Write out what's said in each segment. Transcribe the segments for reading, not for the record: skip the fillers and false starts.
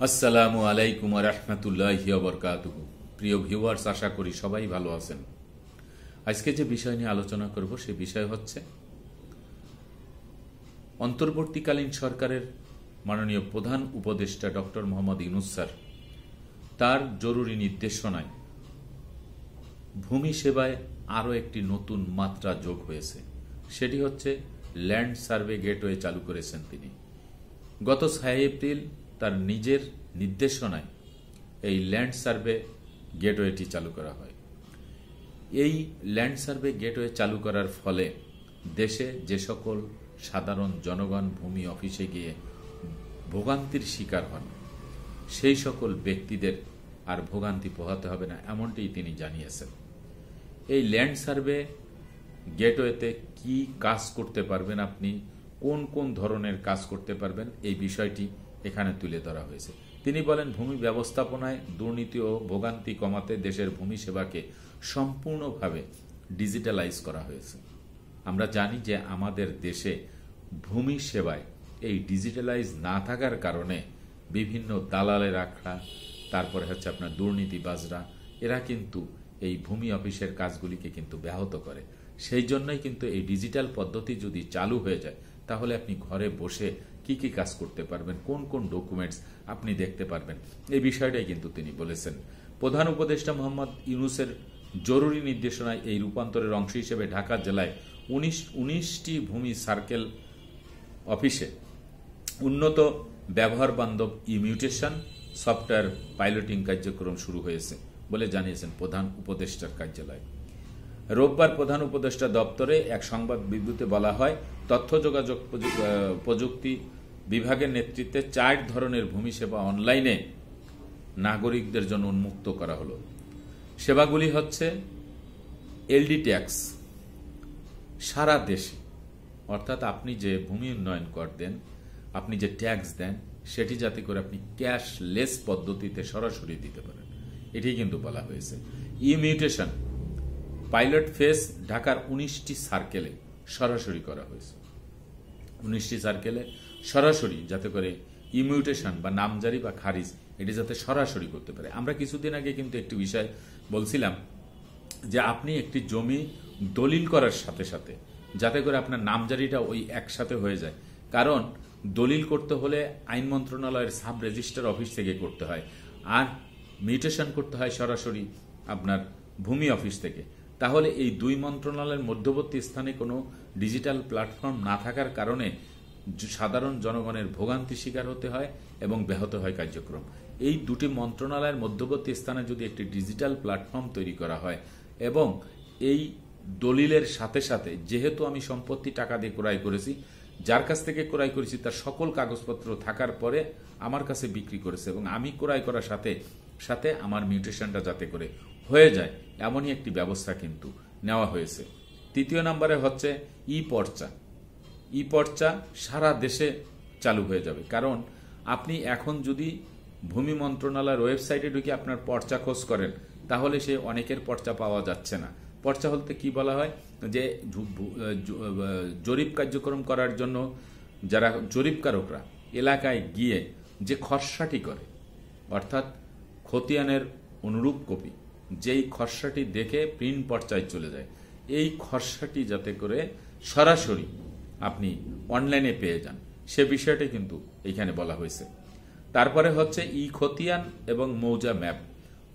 আসসালামু আলাইকুম ওয়া রাহমাতুল্লাহি ওয়া বারাকাতুহু। প্রিয় ভিউয়ার্স, আশা করি সবাই ভালো আছেন। আজকে যে বিষয় নিয়ে আলোচনা করব সে বিষয় হচ্ছে অন্তর্বর্তীকালীন সরকারের মাননীয় প্রধান উপদেষ্টা ডক্টর মোহাম্মদ ইউনূস স্যার তার জরুরি নির্দেশনায় ভূমি সেবায় আরও একটি নতুন মাত্রা যোগ হয়েছে। সেটি হচ্ছে ল্যান্ড সার্ভে গেটওয়ে চালু করেছেন তিনি। গত 6 এপ্রিল তার নিজের নির্দেশনায় এই ল্যান্ড সার্ভে গেটওয়েটি চালু করা হয়। এই ল্যান্ড সার্ভে গেটওয়ে চালু করার ফলে দেশে যে সকল সাধারণ জনগণ ভূমি অফিসে গিয়ে ভোগান্তির শিকার হন, সেই সকল ব্যক্তিদের আর ভোগান্তি পোহাতে হবে না, এমনটি তিনি জানিয়েছেন। এই ল্যান্ড সার্ভে গেটওয়েতে কি কাজ করতে পারবেন, আপনি কোন কোন ধরনের কাজ করতে পারবেন, এই বিষয়টি এখানে তুলে ধরা হয়েছে। তিনি বলেন, ভূমি ব্যবস্থাপনায় দুর্নীতি ও ভোগান্তি কমাতে দেশের ভূমি সেবাকে সম্পূর্ণভাবে ডিজিটালাইজ করা হয়েছে। আমরা জানি যে আমাদের দেশে ভূমি সেবায় এই ডিজিটালাইজ না থাকার কারণে বিভিন্ন দালালের আখড়া, তারপরে হচ্ছে আপনার দুর্নীতিবাজরা, এরা কিন্তু এই ভূমি অফিসের কাজগুলিকে কিন্তু ব্যাহত করে। সেই জন্যই কিন্তু এই ডিজিটাল পদ্ধতি যদি চালু হয়ে যায়, তাহলে আপনি ঘরে বসে কি কি কাজ করতে পারবেন, কোন কোন ডকুমেন্টস আপনি দেখতে পারবেন, এই বিষয়টাই কিন্তু তিনি বলেছেন। প্রধান উপদেষ্টা মোহাম্মদ ইউনূসের জরুরি নির্দেশনায় এই রূপান্তরের অংশ হিসেবে ঢাকা জেলায় 19টি ভূমি সার্কেল অফিসে উন্নত ব্যবহার বান্ধব ইমিউটেশন সফটওয়্যার পাইলটিং কার্যক্রম শুরু হয়েছে বলে জানিয়েছেন প্রধান উপদেষ্টার কার্যালয়। রোববার প্রধান উপদেষ্টা দপ্তরে এক সংবাদ বিবৃতিতে বলা হয়, তথ্য যোগাযোগ প্রযুক্তি বিভাগের নেতৃত্বে 4 ধরনের ভূমি সেবা অনলাইনে নাগরিকদের জন্য উন্মুক্ত করা হলো। সেবাগুলি হচ্ছে এলডি ট্যাক্স সারা দেশে, অর্থাৎ আপনি যে ভূমি উন্নয়ন কর দেন, আপনি যে ট্যাক্স দেন, সেটি যাতে করে আপনি ক্যাশলেস পদ্ধতিতে সরাসরি দিতে পারেন, এটি কিন্তু বলা হয়েছে। ইমিউটেশন পাইলট ফেজ ঢাকার 19টি সার্কেলে সরাসরি করা হয়েছে। 19টি সার্কেলে সরাসরি যাতে করে ইমিউটেশন বা নামজারি বা খারিজ এটি যাতে সরাসরি করতে পারে। আমরা কিছুদিন আগে কিন্তু একটি বিষয় বলছিলাম যে আপনি একটি জমি দলিল করার সাথে সাথে যাতে করে আপনার নামজারিটা ওই একসাথে হয়ে যায়, কারণ দলিল করতে হলে আইন মন্ত্রণালয়ের সাব রেজিস্ট্রার অফিস থেকে করতে হয়, আর মিউটেশন করতে হয় সরাসরি আপনার ভূমি অফিস থেকে। তাহলে এই 2 মন্ত্রণালয়ের মধ্যবর্তী স্থানে কোনো ডিজিটাল প্ল্যাটফর্ম না থাকার কারণে সাধারণ জনগণের ভোগান্তি শিকার হতে হয় এবং ব্যাহত হয় কার্যক্রম। এই 2টি মন্ত্রণালয়ের মধ্যবর্তী স্থানে যদি একটি ডিজিটাল প্ল্যাটফর্ম তৈরি করা হয় এবং এই দলিলের সাথে সাথে, যেহেতু আমি সম্পত্তি টাকা দিয়ে ক্রয় করেছি, যার কাছ থেকে ক্রয় করেছি তার সকল কাগজপত্র থাকার পরে আমার কাছে বিক্রি করেছে এবং আমি ক্রয় করার সাথে সাথে আমার মিউটেশনটা যাতে করে হয়ে যায়, এমনই একটি ব্যবস্থা কিন্তু নেওয়া হয়েছে। 3 নম্বরে হচ্ছে ই পর্চা সারা দেশে চালু হয়ে যাবে, কারণ আপনি এখন যদি ভূমি মন্ত্রণালয়ের ওয়েবসাইটে ঢুকে আপনার পর্চা খোঁজ করেন, তাহলে সে অনেকের পর্চা পাওয়া যাচ্ছে না। পর্চা বলতে কি বলা হয়, যে জরিপ কার্যক্রম করার জন্য যারা জরিপকারকরা এলাকায় গিয়ে যে খসড়াটি করে, অর্থাৎ খতিয়ানের অনুরূপ কপি, যেই খসড়াটি দেখে প্রিন্ট পর্চায় চলে যায়, এই খসড়াটি যাতে করে সরাসরি আপনি অনলাইনে পেয়ে যান, সে বিষয়টি কিন্তু এইখানে বলা হয়েছে। তারপরে হচ্ছে ই খতিয়ান এবং মৌজা ম্যাপ,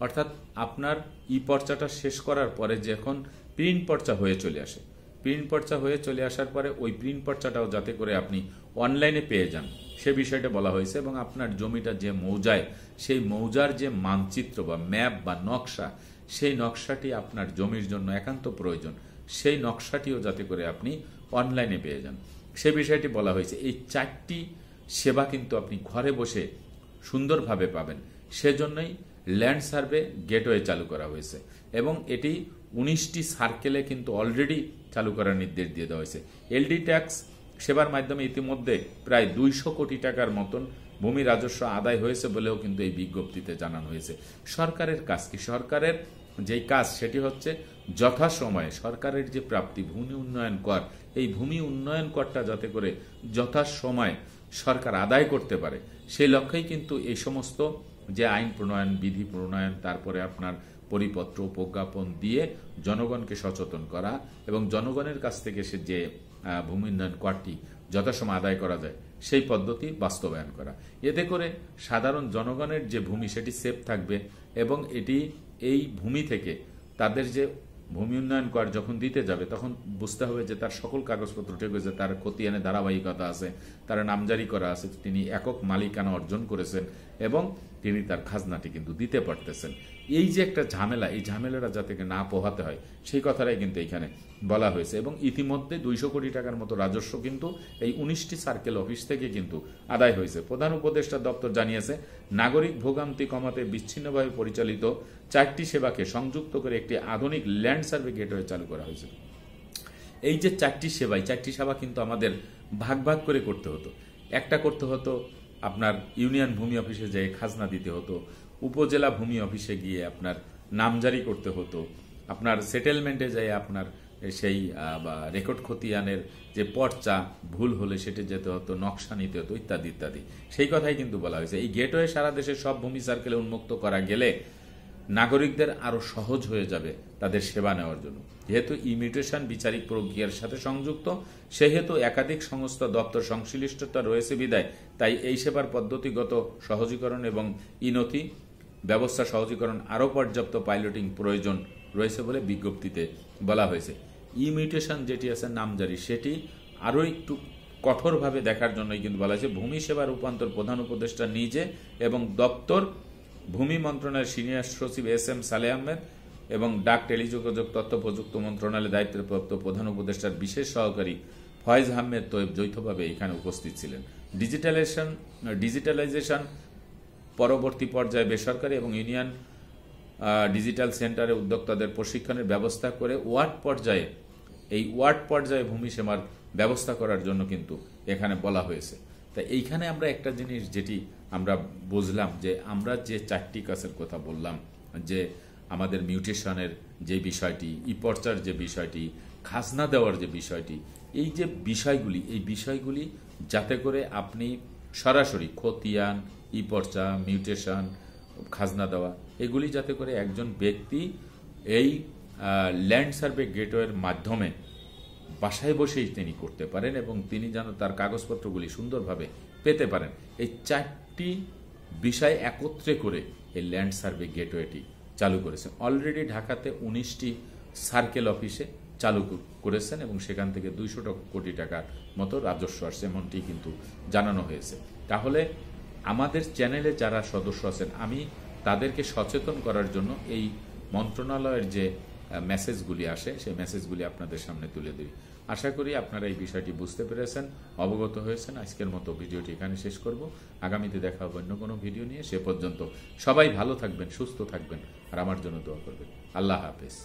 অর্থাৎ আপনার ই পর্চাটা শেষ করার পরে যখন প্রিন্ট পর্চা হয়ে চলে আসে, প্রিন্ট পর্চা হয়ে চলে আসার পরে ওই প্রিন্ট পর্চাটাও যাতে করে আপনি অনলাইনে পেয়ে যান, সে বিষয়টা বলা হয়েছে। এবং আপনার জমিটা যে মৌজায়, সেই মৌজার যে মানচিত্র বা ম্যাপ বা নকশা, সেই নকশাটি আপনার জমির জন্য একান্ত প্রয়োজন, সেই নকশাটিও যাতে করে আপনি অনলাইনে পেয়ে যান, সে বিষয়টি বলা হয়েছে। এই 4টি সেবা কিন্তু আপনি ঘরে বসে সুন্দরভাবে পাবেন, সেজন্যই ল্যান্ড সার্ভে গেটওয়ে চালু করা হয়েছে এবং এটি 19টি সার্কেলে কিন্তু অলরেডি চালু করার নির্দেশ দিয়ে দেওয়া হয়েছে। এলডি ট্যাক্স সেবার মাধ্যমে ইতিমধ্যে প্রায় 200 কোটি টাকার মতন ভূমি রাজস্ব আদায় হয়েছে বলেও কিন্তু এই বিজ্ঞপ্তিতে জানানো হয়েছে। সরকারের কাজ কি? সরকারের যেই কাজ সেটি হচ্ছে যথাসময়ে সরকারের যে প্রাপ্তি ভূমি উন্নয়ন কর, এই ভূমি উন্নয়ন করটা যাতে করে যথাসময়ে সরকার আদায় করতে পারে, সেই লক্ষ্যেই কিন্তু এই সমস্ত যে আইন প্রণয়ন, বিধি প্রণয়ন, তারপরে আপনার পরিপত্র প্রজ্ঞাপন দিয়ে জনগণকে সচেতন করা এবং জনগণের কাছ থেকে সে যে ভূমি উন্নয়ন করটি যথাসময় আদায় করা যায় সেই পদ্ধতি বাস্তবায়ন করা। এতে করে সাধারণ জনগণের যে ভূমি সেটি সেফ থাকবে এবং এটি এই ভূমি থেকে তাদের যে ভূমি উন্নয়ন কর যখন দিতে যাবে তখন বুঝতে হবে যে তার সকল কাগজপত্র ঠিক হয়েছে, তার খতিয়ানে ধারাবাহিকতা আছে, তার নামজারি করা আছে, তিনি একক মালিকানা অর্জন করেছেন এবং তিনি তার খাজনাটি কিন্তু দিতে পারতেছেন। এই যে একটা ঝামেলা, এই ঝামেলাটা যাতে না পোহাতে হয় সেই কথাটাই কিন্তু এখানে বলা হয়েছে। এবং ইতিমধ্যে 200 কোটি টাকার মতো রাজস্ব কিন্তু এই 19টি সার্কেল অফিস থেকে কিন্তু আদায় হয়েছে। প্রধান উপদেষ্টা দপ্তর জানিয়েছে, নাগরিক ভোগান্তি কমাতে বিচ্ছিন্নভাবে পরিচালিত 4টি সেবাকে সংযুক্ত করে একটি আধুনিক ল্যান্ড সার্ভে গেটওয়ে চালু করা হয়েছে। এই যে 4টি সেবা কিন্তু আমাদের ভাগ ভাগ করে করতে হতো। একটা করতে হতো আপনার ইউনিয়ন ভূমি অফিসে যেয়ে খাজনা দিতে হতো, উপজেলা ভূমি অফিসে গিয়ে আপনার নামজারি করতে হতো, আপনার সেটেলমেন্টে যেয়ে আপনার সেই রেকর্ড খতিয়ানের যে পর্চা ভুল হলে সেটা যেতে হতো, নকশা নিতে হতো, ইত্যাদি ইত্যাদি। সেই কথাই কিন্তু বলা হয়েছে। এই গেটওয়ে সারা দেশের সব ভূমি সার্কেলে উন্মুক্ত করা গেলে নাগরিকদের আরো সহজ হয়ে যাবে তাদের সেবা নেওয়ার জন্য। যেহেতু ইমিউটেশন বিচারিক প্রক্রিয়ার সাথে সংযুক্ত, সেহেতু একাধিক সংস্থা দপ্তর সংশ্লিষ্টতা রয়েছে বিদায় তাই এই সেবার পদ্ধতিগত সহজীকরণ এবং নথি ব্যবস্থা সহজীকরণ আরও পর্যাপ্ত পাইলটিং প্রয়োজন রয়েছে বলে বিজ্ঞপ্তিতে বলা হয়েছে। ইমিউটেশন যেটি আছে নামজারি, সেটি আরও একটু কঠোরভাবে দেখার জন্যই কিন্তু বলা হয়েছে। ভূমি সেবা রূপান্তর প্রধান উপদেষ্টা নিজে এবং দপ্তর, ভূমি মন্ত্রণালয়ের সিনিয়র সচিব SM সালেহ আহমেদ এবং ডাক, টেলিযোগাযোগ, তথ্য প্রযুক্তি মন্ত্রণালয়ের দায়িত্বপ্রাপ্ত প্রধান উপদেষ্টার বিশেষ সহকারী ফয়েজ আহমেদ তৈয়ব যৌথভাবে এখানে উপস্থিত ছিলেন। ডিজিটালাইজেশন পরবর্তী পর্যায়ে বেসরকারি এবং ইউনিয়ন ডিজিটাল সেন্টারে উদ্যোক্তাদের প্রশিক্ষণের ব্যবস্থা করে ওয়ার্ড পর্যায়ে ভূমি সেবার ব্যবস্থা করার জন্য কিন্তু এখানে বলা হয়েছে। তাই এইখানে আমরা একটা জিনিস যেটি আমরা বুঝলাম যে আমরা যে 4টি কাজের কথা বললাম, যে আমাদের মিউটেশনের যে বিষয়টি, পর্চার যে বিষয়টি, খাজনা দেওয়ার যে বিষয়টি, এই যে বিষয়গুলি, এই বিষয়গুলি যাতে করে আপনি সরাসরি খতিয়ান, পর্চা, মিউটেশন, খাজনা দেওয়া, এগুলি যাতে করে একজন ব্যক্তি এই ল্যান্ড সার্ভে গেটওয়ের মাধ্যমে বাসায় বসেই তিনি করতে পারেন এবং তিনি যেন তার কাগজপত্রগুলি সুন্দরভাবে পেতে পারেন। এই 4টি বিষয় একত্রে করে এই ল্যান্ড সার্ভে গেটওয়েটি চালু করেছেন। অলরেডি ঢাকাতে 19টি সার্কেল অফিসে চালু করেছেন এবং সেখান থেকে 200 কোটি টাকার মতো রাজস্ব আসছে এমনটি কিন্তু জানানো হয়েছে। তাহলে আমাদের চ্যানেলে যারা সদস্য আছেন, আমি তাদেরকে সচেতন করার জন্য এই মন্ত্রণালয়ের যে মেসেজগুলি আসে সেই মেসেজগুলি আপনাদের সামনে তুলে দিই। আশা করি আপনারা এই বিষয়টি বুঝতে পেরেছেন, অবগত হয়েছেন। আজকের মতো ভিডিওটি এখানে শেষ করব। আগামীতে দেখা হবে অন্য কোনো ভিডিও নিয়ে। সে পর্যন্ত সবাই ভালো থাকবেন, সুস্থ থাকবেন আর আমার জন্য দোয়া করবেন। আল্লাহ হাফেজ।